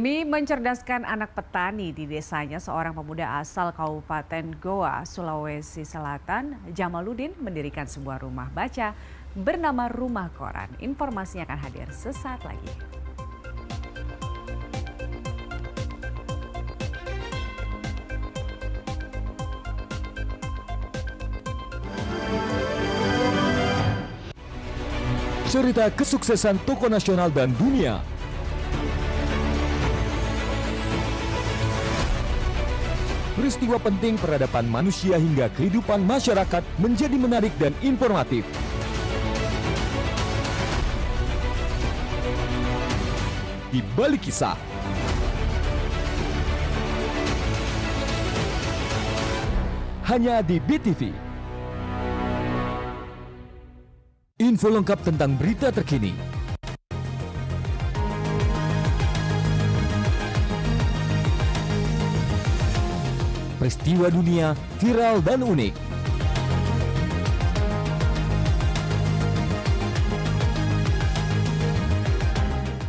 Demi mencerdaskan anak petani di desanya, seorang pemuda asal Kabupaten Goa, Sulawesi Selatan, Jamaluddin mendirikan sebuah rumah baca bernama Rumah Koran. Informasinya akan hadir sesaat lagi. Cerita kesuksesan tokoh nasional dan dunia. Peristiwa penting peradaban manusia hingga kehidupan masyarakat menjadi menarik dan informatif. Di balik kisah, hanya di BTV. Info lengkap tentang berita terkini. Peristiwa dunia viral dan unik.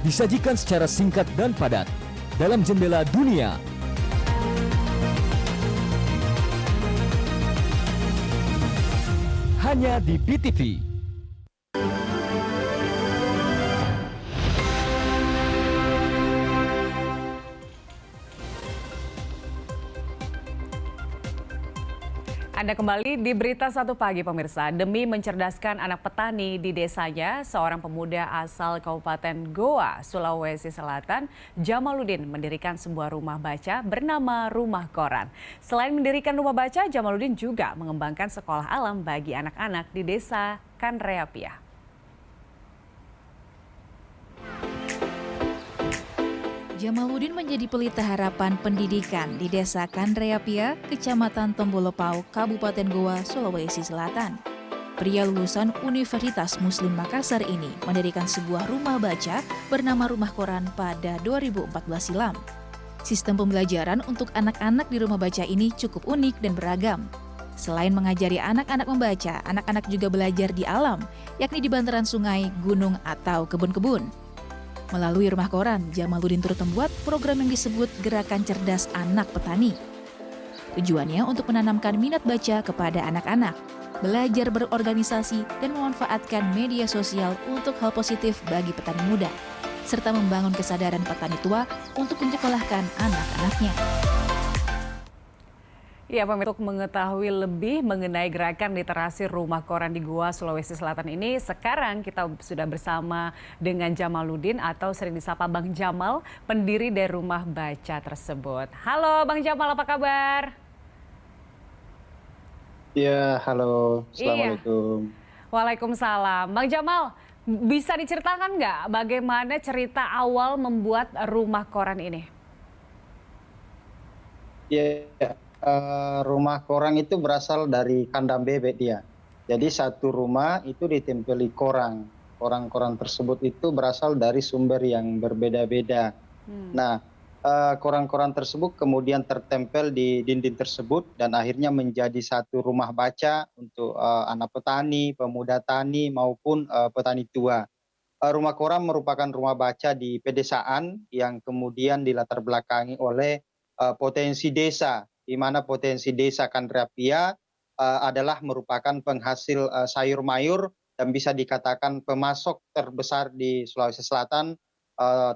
Disajikan secara singkat dan padat dalam Jendela Dunia. Hanya di BTV. Anda kembali di Berita Satu Pagi pemirsa. Demi mencerdaskan anak petani di desanya, seorang pemuda asal Kabupaten Goa, Sulawesi Selatan, Jamaluddin mendirikan sebuah rumah baca bernama Rumah Koran. Selain mendirikan rumah baca, Jamaluddin juga mengembangkan sekolah alam bagi anak-anak di desa Kanreapia. Jamaluddin menjadi pelita harapan pendidikan di Desa Kanreapia, Kecamatan Tombolopau, Kabupaten Goa, Sulawesi Selatan. Pria lulusan Universitas Muslim Makassar ini mendirikan sebuah rumah baca bernama Rumah Koran pada 2014 silam. Sistem pembelajaran untuk anak-anak di rumah baca ini cukup unik dan beragam. Selain mengajari anak-anak membaca, anak-anak juga belajar di alam, yakni di bantaran sungai, gunung, atau kebun-kebun. Melalui Rumah Koran, Jamaluddin turut membuat program yang disebut Gerakan Cerdas Anak Petani. Tujuannya untuk menanamkan minat baca kepada anak-anak, belajar berorganisasi, dan memanfaatkan media sosial untuk hal positif bagi petani muda, serta membangun kesadaran petani tua untuk menyekolahkan anak-anaknya. Ya, untuk mengetahui lebih mengenai gerakan literasi Rumah Koran di Goa, Sulawesi Selatan ini, sekarang kita sudah bersama dengan Jamaluddin atau sering disapa Bang Jamal, pendiri dari rumah baca tersebut. Halo Bang Jamal, apa kabar? Ya, halo. Iya. Assalamualaikum. Waalaikumsalam. Bang Jamal, bisa diceritakan nggak bagaimana cerita awal membuat Rumah Koran ini? Ya, rumah koran itu berasal dari kandang bebek dia. Jadi satu rumah itu ditempeli koran. Koran-koran tersebut itu berasal dari sumber yang berbeda-beda. Nah, koran-koran tersebut kemudian tertempel di dinding tersebut dan akhirnya menjadi satu rumah baca untuk anak petani, pemuda tani maupun petani tua. Rumah koran merupakan rumah baca di pedesaan yang kemudian dilatar belakangi oleh potensi desa, di mana potensi desa Kanreapia adalah merupakan penghasil sayur mayur dan bisa dikatakan pemasok terbesar di Sulawesi Selatan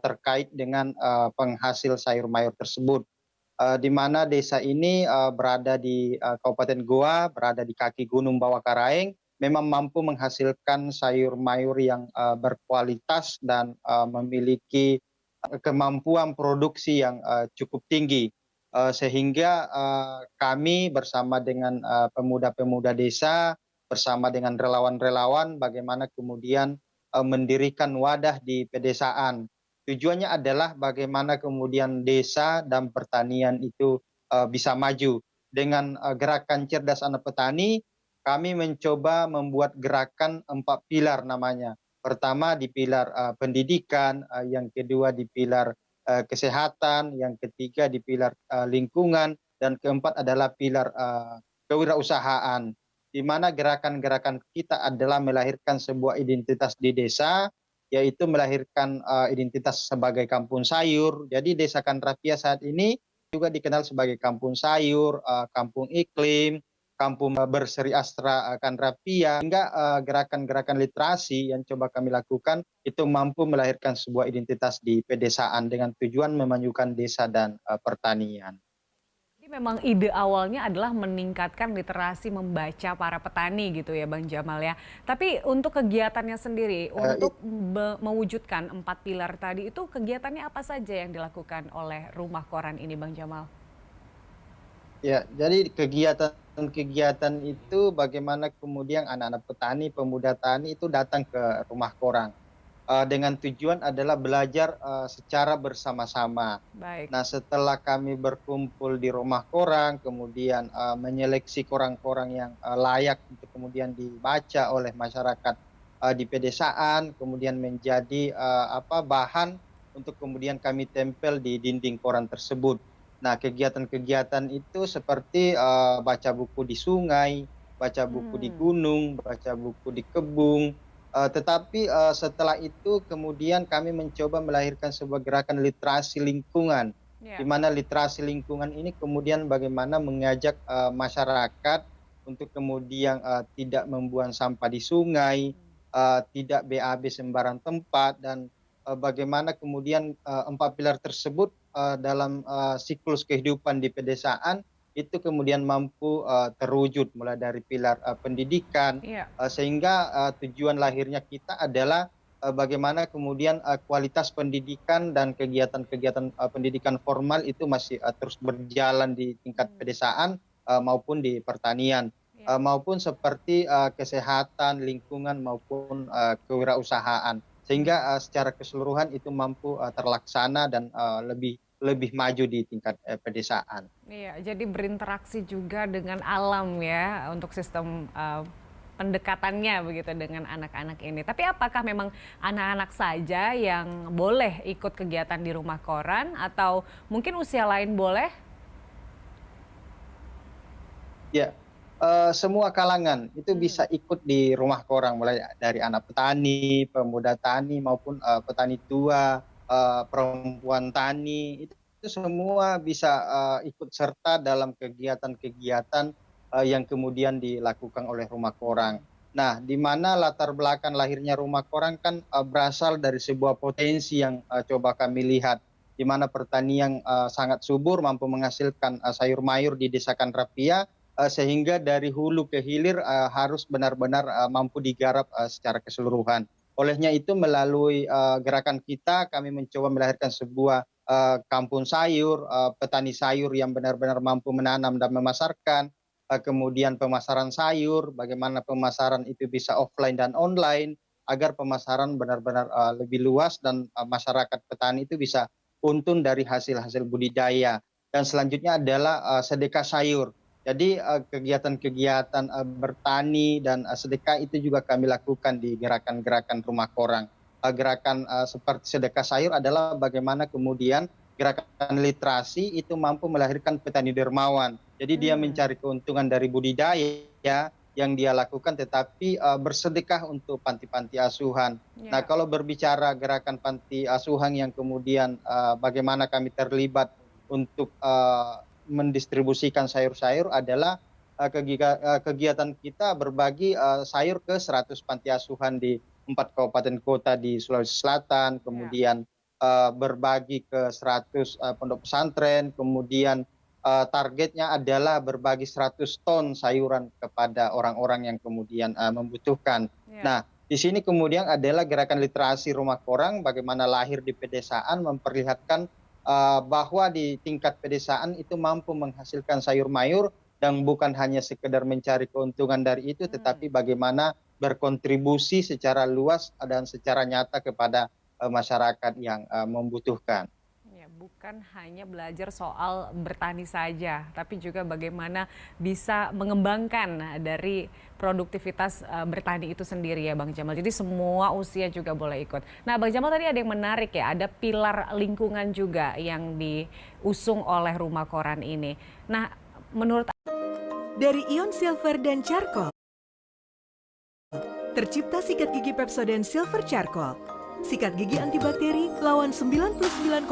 terkait dengan penghasil sayur mayur tersebut. Di mana desa ini berada di Kabupaten Goa, berada di kaki Gunung Bawah Karaeng, memang mampu menghasilkan sayur mayur yang berkualitas dan memiliki kemampuan produksi yang cukup tinggi. Sehingga kami bersama dengan pemuda-pemuda desa, bersama dengan relawan-relawan, bagaimana kemudian mendirikan wadah di pedesaan. Tujuannya adalah bagaimana kemudian desa dan pertanian itu bisa maju. Dengan gerakan cerdas anak petani, kami mencoba membuat gerakan 4 pilar namanya. Pertama di pilar pendidikan, yang kedua di pilar kesehatan, yang ketiga di pilar lingkungan, dan keempat adalah pilar kewirausahaan. Di mana gerakan-gerakan kita adalah melahirkan sebuah identitas di desa yaitu melahirkan identitas sebagai kampung sayur. Jadi Desa Kandrapia saat ini juga dikenal sebagai kampung sayur, kampung iklim, kampung berseri astra Kandrapia, hingga gerakan-gerakan literasi yang coba kami lakukan itu mampu melahirkan sebuah identitas di pedesaan dengan tujuan memajukan desa dan pertanian. Jadi memang ide awalnya adalah meningkatkan literasi membaca para petani gitu ya Bang Jamal ya. Tapi untuk kegiatannya sendiri, untuk mewujudkan 4 pilar tadi itu kegiatannya apa saja yang dilakukan oleh Rumah Koran ini Bang Jamal? Ya, jadi kegiatan-kegiatan itu bagaimana kemudian anak-anak petani, pemuda tani itu datang ke Rumah Koran. Dengan tujuan adalah belajar secara bersama-sama. Baik. Nah, setelah kami berkumpul di Rumah Koran, kemudian menyeleksi koran-koran yang layak untuk kemudian dibaca oleh masyarakat di pedesaan, kemudian menjadi bahan untuk kemudian kami tempel di dinding koran tersebut. Nah, kegiatan-kegiatan itu seperti baca buku di sungai, baca buku di gunung, baca buku di kebun. Tetapi setelah itu kemudian kami mencoba melahirkan sebuah gerakan literasi lingkungan, di mana literasi lingkungan ini kemudian bagaimana mengajak masyarakat untuk kemudian tidak membuang sampah di sungai, tidak BAB sembarang tempat, dan bagaimana kemudian 4 pilar tersebut dalam siklus kehidupan di pedesaan itu kemudian mampu terwujud mulai dari pilar pendidikan, sehingga tujuan lahirnya kita adalah bagaimana kemudian kualitas pendidikan dan kegiatan-kegiatan pendidikan formal itu masih terus berjalan di tingkat pedesaan maupun di pertanian, maupun seperti kesehatan, lingkungan maupun kewirausahaan. Sehingga secara keseluruhan itu mampu terlaksana dan lebih maju di tingkat pedesaan. Iya, jadi berinteraksi juga dengan alam ya untuk sistem pendekatannya begitu dengan anak-anak ini. Tapi apakah memang anak-anak saja yang boleh ikut kegiatan di Rumah Koran atau mungkin usia lain boleh? Ya, semua kalangan itu bisa ikut di Rumah Koran, mulai dari anak petani, pemuda tani maupun petani tua, perempuan tani, itu semua bisa ikut serta dalam kegiatan-kegiatan yang kemudian dilakukan oleh Rumah Koran. Nah, di mana latar belakang lahirnya Rumah Koran kan berasal dari sebuah potensi yang coba kami lihat, di mana pertanian sangat subur, mampu menghasilkan sayur mayur di Desa Kandrapia, sehingga dari hulu ke hilir harus benar-benar mampu digarap secara keseluruhan. Olehnya itu melalui gerakan kita kami mencoba melahirkan sebuah kampung sayur, petani sayur yang benar-benar mampu menanam dan memasarkan, kemudian pemasaran sayur, bagaimana pemasaran itu bisa offline dan online, agar pemasaran benar-benar lebih luas dan masyarakat petani itu bisa untung dari hasil-hasil budidaya. Dan selanjutnya adalah sedekah sayur. Jadi kegiatan-kegiatan bertani dan sedekah itu juga kami lakukan di gerakan-gerakan Rumah Koran. Gerakan seperti sedekah sayur adalah bagaimana kemudian gerakan literasi itu mampu melahirkan petani dermawan. Jadi dia mencari keuntungan dari budidaya yang dia lakukan, tetapi bersedekah untuk panti-panti asuhan. Nah, kalau berbicara gerakan panti asuhan yang kemudian bagaimana kami terlibat untuk mendistribusikan sayur-sayur adalah kegiatan kita berbagi sayur ke 100 panti asuhan di 4 kabupaten kota di Sulawesi Selatan, kemudian berbagi ke 100 pondok pesantren, kemudian targetnya adalah berbagi 100 ton sayuran kepada orang-orang yang kemudian membutuhkan. Nah, di sini kemudian adalah gerakan literasi Rumah Koran, bagaimana lahir di pedesaan, memperlihatkan bahwa di tingkat pedesaan itu mampu menghasilkan sayur mayur dan bukan hanya sekedar mencari keuntungan dari itu, tetapi bagaimana berkontribusi secara luas dan secara nyata kepada masyarakat yang membutuhkan. Ya, bukan hanya belajar soal bertani saja, tapi juga bagaimana bisa mengembangkan dari produktivitas bertani itu sendiri ya Bang Jamal. Jadi semua usia juga boleh ikut. Nah Bang Jamal, tadi ada yang menarik ya, ada pilar lingkungan juga yang diusung oleh Rumah Koran ini. Nah menurut dari ion silver dan charcoal, tercipta sikat gigi Pepsodent Silver Charcoal. Sikat gigi antibakteri lawan 99,9%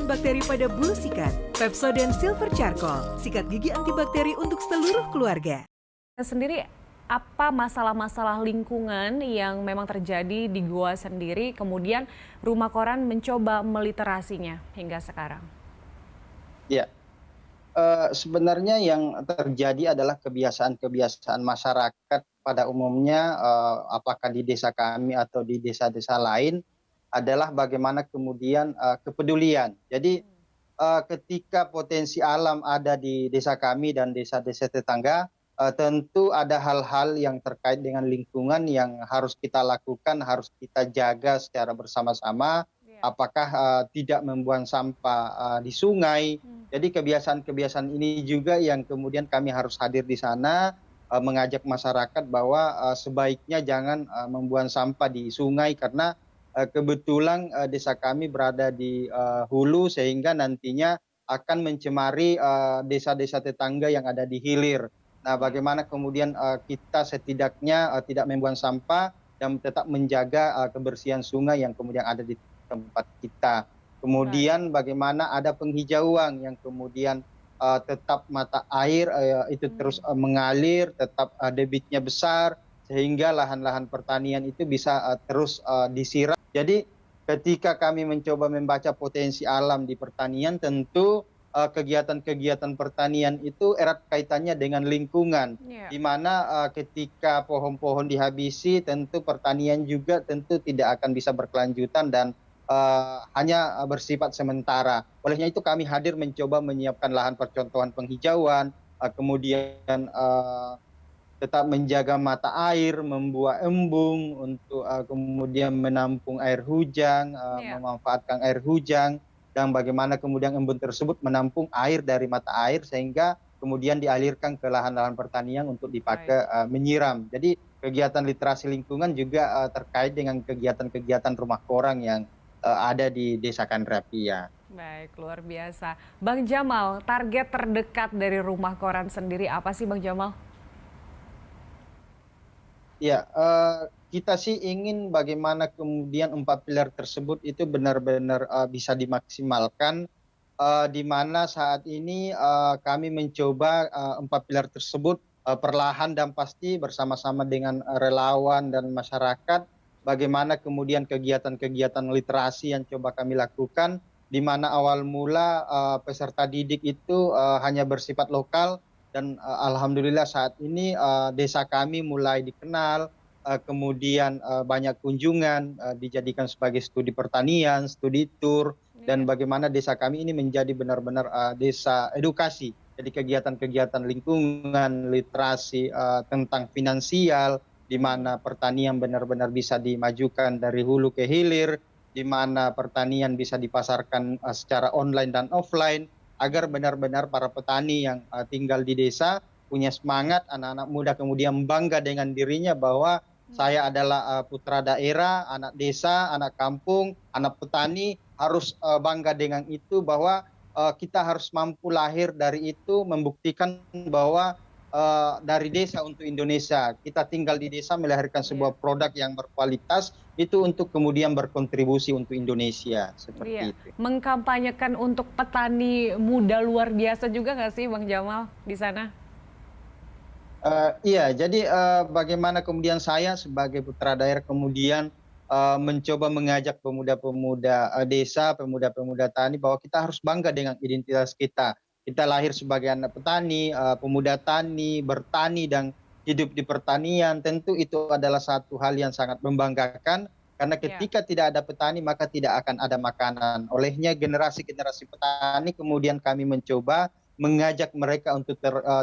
bakteri pada bulu sikat. Pepsodent Silver Charcoal, sikat gigi antibakteri untuk seluruh keluarga. Sendiri apa masalah-masalah lingkungan yang memang terjadi di Goa sendiri, kemudian Rumah Koran mencoba meliterasinya hingga sekarang? Ya, sebenarnya yang terjadi adalah kebiasaan-kebiasaan masyarakat pada umumnya, apakah di desa kami atau di desa-desa lain, adalah bagaimana kemudian kepedulian. Jadi ketika potensi alam ada di desa kami dan desa-desa tetangga, tentu ada hal-hal yang terkait dengan lingkungan yang harus kita lakukan, harus kita jaga secara bersama-sama. Apakah tidak membuang sampah di sungai. Jadi kebiasaan-kebiasaan ini juga yang kemudian kami harus hadir di sana, mengajak masyarakat bahwa sebaiknya jangan membuang sampah di sungai karena kebetulan desa kami berada di hulu sehingga nantinya akan mencemari desa-desa tetangga yang ada di hilir. Nah, bagaimana kemudian kita setidaknya tidak membuang sampah dan tetap menjaga kebersihan sungai yang kemudian ada di tempat kita. Kemudian bagaimana ada penghijauan yang kemudian tetap mata air itu terus mengalir, tetap debitnya besar, sehingga lahan-lahan pertanian itu bisa terus disiram. Jadi ketika kami mencoba membaca potensi alam di pertanian, tentu kegiatan-kegiatan pertanian itu erat kaitannya dengan lingkungan, di mana ketika pohon-pohon dihabisi, tentu pertanian juga tentu tidak akan bisa berkelanjutan dan hanya bersifat sementara. Olehnya itu kami hadir mencoba menyiapkan lahan percontohan penghijauan, kemudian tetap menjaga mata air, membuat embung untuk kemudian menampung air hujan, memanfaatkan air hujan, dan bagaimana kemudian embun tersebut menampung air dari mata air sehingga kemudian dialirkan ke lahan-lahan pertanian untuk dipakai menyiram. Jadi kegiatan literasi lingkungan juga terkait dengan kegiatan-kegiatan rumah koran yang ada di Desa Kandrapia. Baik, luar biasa. Bang Jamal, target terdekat dari Rumah Koran sendiri apa sih Bang Jamal? Ya, kita sih ingin bagaimana kemudian 4 pilar tersebut itu benar-benar bisa dimaksimalkan, di mana saat ini kami mencoba 4 pilar tersebut perlahan dan pasti bersama-sama dengan relawan dan masyarakat, bagaimana kemudian kegiatan-kegiatan literasi yang coba kami lakukan, di mana awal mula peserta didik itu hanya bersifat lokal, dan alhamdulillah saat ini desa kami mulai dikenal, kemudian banyak kunjungan, dijadikan sebagai studi pertanian, studi tur, dan bagaimana desa kami ini menjadi benar-benar desa edukasi. Jadi kegiatan-kegiatan lingkungan, literasi tentang finansial, di mana pertanian benar-benar bisa dimajukan dari hulu ke hilir, di mana pertanian bisa dipasarkan secara online dan offline, agar benar-benar para petani yang tinggal di desa punya semangat, anak-anak muda kemudian bangga dengan dirinya bahwa saya adalah putra daerah, anak desa, anak kampung, anak petani, harus bangga dengan itu bahwa kita harus mampu lahir dari itu, membuktikan bahwa dari desa untuk Indonesia. Kita tinggal di desa melahirkan sebuah produk yang berkualitas, itu untuk kemudian berkontribusi untuk Indonesia. Seperti itu. Mengkampanyekan untuk petani muda luar biasa juga nggak sih Bang Jamal di sana? Iya, jadi bagaimana kemudian saya sebagai putra daerah kemudian mencoba mengajak pemuda-pemuda desa, pemuda-pemuda tani bahwa kita harus bangga dengan identitas kita. Kita lahir sebagai anak petani, pemuda tani, bertani dan hidup di pertanian. Tentu itu adalah satu hal yang sangat membanggakan, karena ketika tidak ada petani maka tidak akan ada makanan. Olehnya generasi-generasi petani kemudian kami mencoba mengajak mereka untuk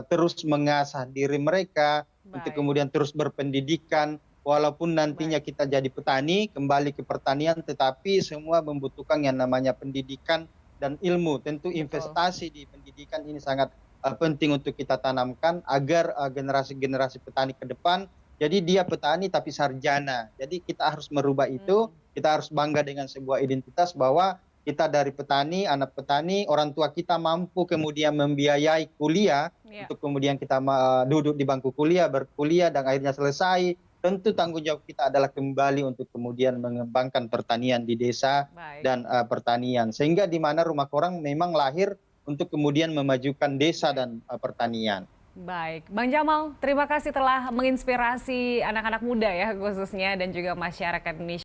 terus mengasah diri mereka, untuk kemudian terus berpendidikan. Walaupun nantinya kita jadi petani, kembali ke pertanian, tetapi semua membutuhkan yang namanya pendidikan dan ilmu. Tentu investasi di pendidikan ini sangat penting untuk kita tanamkan agar generasi-generasi petani ke depan, jadi dia petani tapi sarjana. Jadi kita harus merubah itu, kita harus bangga dengan sebuah identitas bahwa kita dari petani, anak petani, orang tua kita mampu kemudian membiayai kuliah, untuk kemudian kita duduk di bangku kuliah, berkuliah dan akhirnya selesai, tentu tanggung jawab kita adalah kembali untuk kemudian mengembangkan pertanian di desa Baik. dan pertanian. Sehingga di mana rumah koran memang lahir untuk kemudian memajukan desa dan pertanian. Baik, Bang Jamal, terima kasih telah menginspirasi anak-anak muda ya khususnya dan juga masyarakat Indonesia.